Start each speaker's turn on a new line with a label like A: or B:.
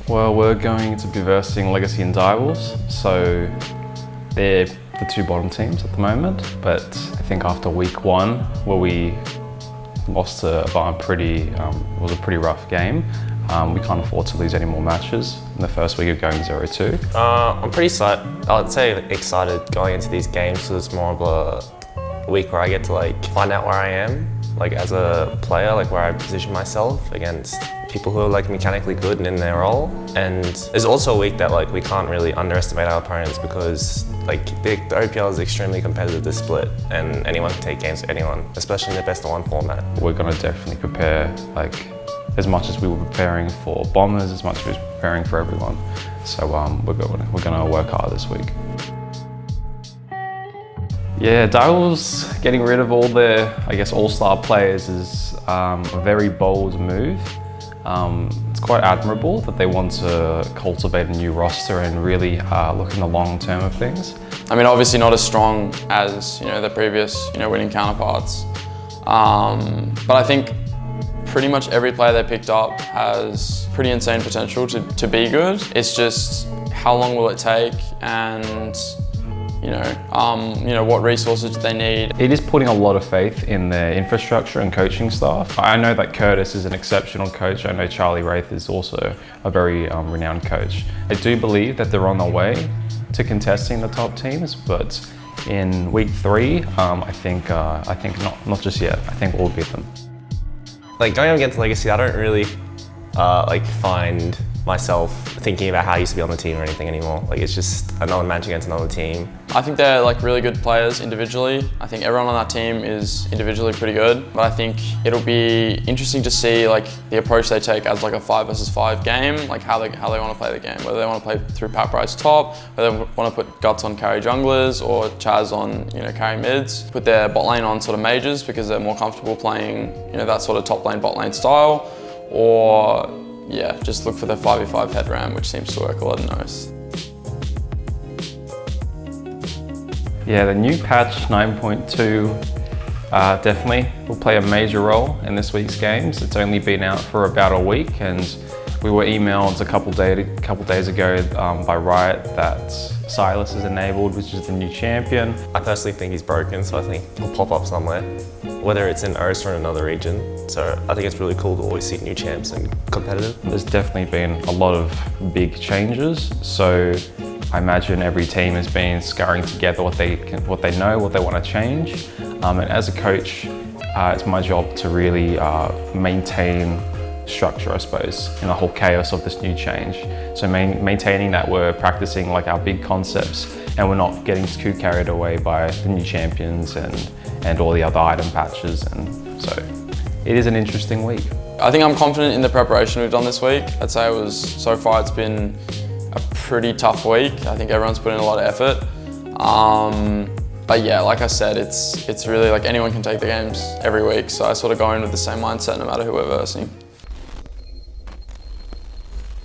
A: Well, we're going to be versing Legacy and Direwolves, so they're the two bottom teams at the moment, but I think after week one, where we lost to Barn it was a pretty rough game. We can't afford to lose any more matches in the first week of going 0-2.
B: I'm pretty excited going into these games because it's more of a week where I get to find out where I am as a player, where I position myself against people who are mechanically good and in their role. And there's also a week that we can't really underestimate our opponents because the OPL is extremely competitive this split and anyone can take games to anyone, especially in the best of one format.
A: We're going to definitely prepare as much as we were preparing for Bombers, as much as we were preparing for everyone. So we're going to work hard this week. Yeah, Direwolves getting rid of all their, all-star players is a very bold move. It's quite admirable that they want to cultivate a new roster and really look in the long term of things.
C: I mean, obviously not as strong as their previous winning counterparts, but I think pretty much every player they picked up has pretty insane potential to be good. It's just how long will it take, and what resources do they need.
A: It is putting a lot of faith in their infrastructure and coaching staff. I know that Curtis is an exceptional coach. I know Charlie Wraith is also a very renowned coach. I do believe that they're on their way to contesting the top teams, but in week 3, I think not just yet. I think we'll beat them.
B: Going up against Legacy, I don't really find myself thinking about how I used to be on the team or anything anymore. It's just another match against another team.
C: I think they're really good players individually. I think everyone on that team is individually pretty good, but I think it'll be interesting to see the approach they take as a 5 versus 5 game, how they want to play the game, whether they want to play through Pat Bryce top, whether they want to put Guts on carry junglers or Chaz on carry mids, put their bot lane on sort of mages because they're more comfortable playing that sort of top lane bot lane style, or yeah, just look for the 5v5 head ram, which seems to work a lot of noise.
A: Yeah, the new patch 9.2 definitely will play a major role in this week's games. It's only been out for about a week, and we were emailed a couple days ago by Riot that Silas is enabled, which is the new champion.
B: I personally think he's broken, so I think he'll pop up somewhere, whether it's in OS or in another region. So I think it's really cool to always see new champs and competitive.
A: There's definitely been a lot of big changes, so I imagine every team has been scouring together what they know, what they want to change. And as a coach, it's my job to really maintain structure, I suppose, in the whole chaos of this new change. So maintaining that we're practicing our big concepts and we're not getting too carried away by the new champions and all the other item patches, and so it is an interesting week.
C: I think I'm confident in the preparation we've done this week. I'd say so far it's been a pretty tough week. I think everyone's put in a lot of effort. But yeah, like I said, it's really anyone can take the games every week, so I sort of go in with the same mindset no matter who we're versing.